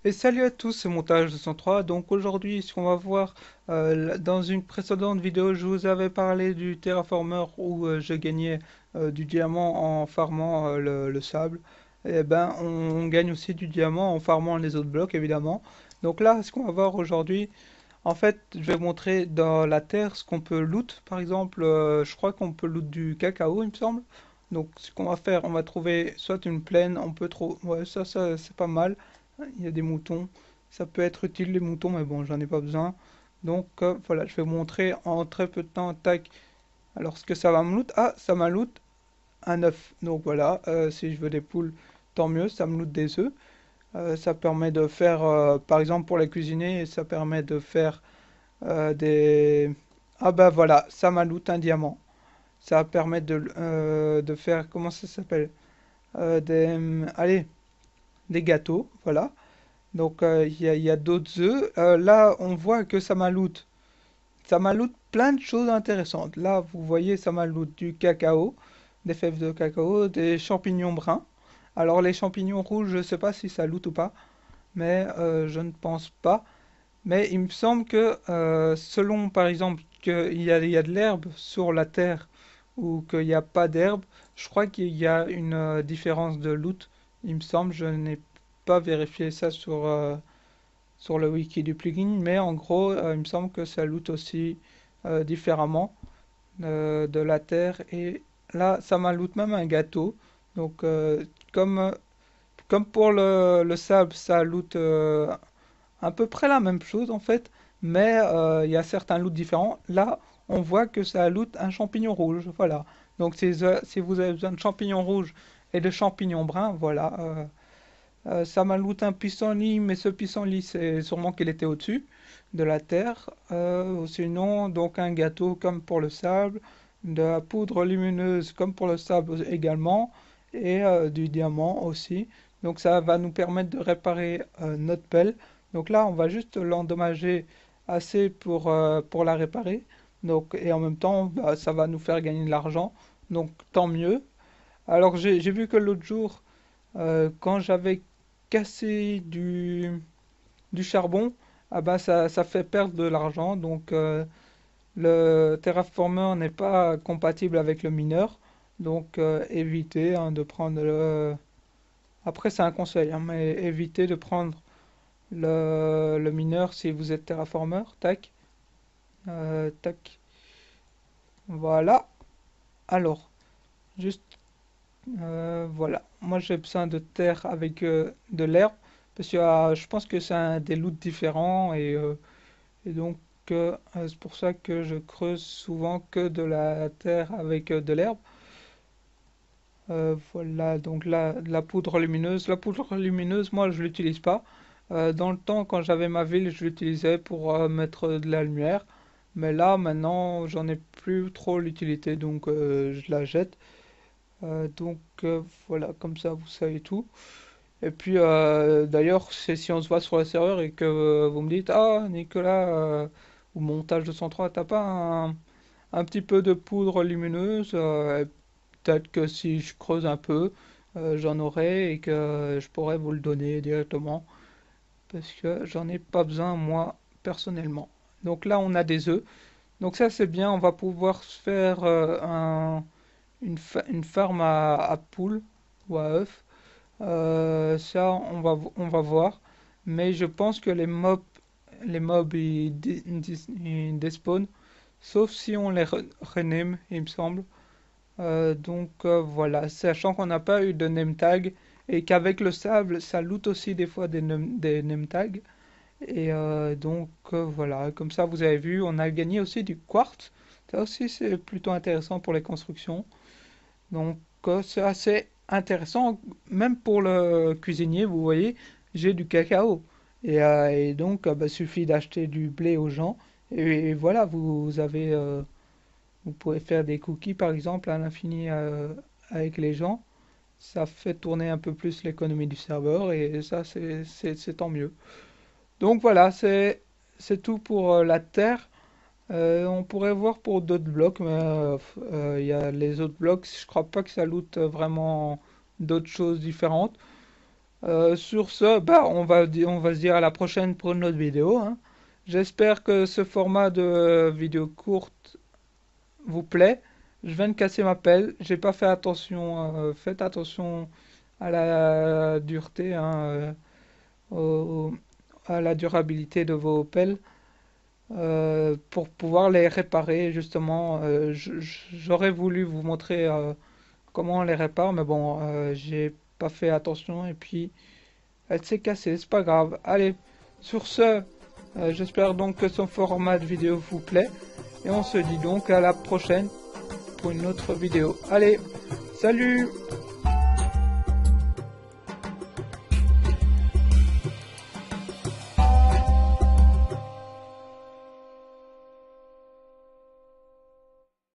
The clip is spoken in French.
Et salut à tous, c'est Montage 203. Donc aujourd'hui, ce qu'on va voir, dans une précédente vidéo, je vous avais parlé du Terraformer où je gagnais du diamant en farmant le sable. Et ben, on gagne aussi du diamant en farmant les autres blocs, évidemment. Donc là, ce qu'on va voir aujourd'hui, en fait, je vais vous montrer dans la terre ce qu'on peut loot. Par exemple, je crois qu'on peut loot du cacao, il me semble. Donc ce qu'on va faire, on va trouver soit une plaine, on peut trouver... Ouais, ça c'est pas mal. Il y a des moutons. Ça peut être utile les moutons, mais bon, j'en ai pas besoin. Donc voilà, je vais vous montrer en très peu de temps. Tac. Alors ce que ça va me loot. Ah, ça m'a loot un œuf. Donc voilà, si je veux des poules, tant mieux, ça me loot des œufs. Ça permet de faire, par exemple pour les cuisiner, ça permet de faire des... Ah bah voilà, ça m'a loot un diamant. Ça va permettre de faire, comment ça s'appelle? Allez, des gâteaux, voilà. Donc il y a d'autres œufs. Là, on voit que ça maloute. Ça maloute plein de choses intéressantes. Là, vous voyez, ça maloute du cacao, des fèves de cacao, des champignons bruns. Alors les champignons rouges, je ne sais pas si ça loot ou pas, mais je ne pense pas. Mais il me semble que selon, par exemple, il y a de l'herbe sur la terre ou qu'il n'y a pas d'herbe, je crois qu'il y a une différence de loot. Il me semble, je n'ai pas vérifié ça sur le wiki du plugin, mais en gros, il me semble que ça loot aussi différemment de la terre. Et là, ça m'a loot même un gâteau. Donc, comme pour le sable, ça loot à peu près la même chose en fait, mais il y a certains loots différents. Là, on voit que ça loot un champignon rouge. Voilà. Donc, si vous avez besoin de champignons rouges et de champignons bruns, voilà. Ça m'a looté un pissenlit, mais ce pissenlit, c'est sûrement qu'il était au-dessus de la terre. Sinon, donc un gâteau comme pour le sable, de la poudre lumineuse comme pour le sable également, et du diamant aussi. Donc ça va nous permettre de réparer notre pelle. Donc là, on va juste l'endommager assez pour la réparer. Donc, et en même temps, bah, ça va nous faire gagner de l'argent. Donc tant mieux. Alors j'ai vu que l'autre jour, quand j'avais cassé du charbon, ah bah ça fait perdre de l'argent. Donc le Terraformer n'est pas compatible avec le mineur. Donc évitez hein, de prendre le... Après c'est un conseil, hein, mais évitez de prendre le mineur si vous êtes Terraformer. Tac, tac. Voilà. Alors, juste voilà. Moi j'ai besoin de terre avec de l'herbe. Parce que je pense que c'est des loots différents et donc c'est pour ça que je creuse souvent que de la terre avec de l'herbe. Voilà, donc là, de la poudre lumineuse. La poudre lumineuse, moi je l'utilise pas. Dans le temps, quand j'avais ma ville, je l'utilisais pour mettre de la lumière. Mais là, maintenant, j'en ai plus trop l'utilité, donc je la jette. Donc voilà, comme ça vous savez tout. Et puis d'ailleurs, c'est si on se voit sur le serveur et que vous me dites, ah Nicolas, ou montage 203, t'as pas un petit peu de poudre lumineuse, peut-être que si je creuse un peu, j'en aurai et que je pourrais vous le donner directement, parce que j'en ai pas besoin moi personnellement. Donc là, on a des œufs. Donc ça, c'est bien, on va pouvoir se faire une ferme à poules ou à œufs. Ça, on va voir. Mais je pense que les mobs, ils despawnent, sauf si on les rename, il me semble. Donc voilà, sachant qu'on n'a pas eu de name tag et qu'avec le sable, ça loot aussi des fois des name tags. Et donc voilà, comme ça vous avez vu, on a gagné aussi du quartz. Ça aussi c'est plutôt intéressant pour les constructions. Donc c'est assez intéressant, même pour le cuisinier, vous voyez, j'ai du cacao. Et donc bah, suffit d'acheter du blé aux gens. Et voilà, vous avez vous pouvez faire des cookies, par exemple, à l'infini avec les gens. Ça fait tourner un peu plus l'économie du serveur et ça, c'est tant mieux. Donc voilà, c'est tout pour la Terre. On pourrait voir pour d'autres blocs, mais il y a les autres blocs, je crois pas que ça loot vraiment d'autres choses différentes. Sur ce, bah, on va se dire à la prochaine pour une autre vidéo, hein. J'espère que ce format de vidéo courte vous plaît. Je viens de casser ma pelle. J'ai pas fait attention. Faites attention à la dureté, hein, au- à la durabilité de vos pelles pour pouvoir les réparer. Justement, j'aurais voulu vous montrer comment on les répare, mais bon, j'ai pas fait attention et puis elle s'est cassée. C'est pas grave. Allez, sur ce, j'espère donc que ce format de vidéo vous plaît et on se dit donc à la prochaine pour une autre vidéo. Allez, salut!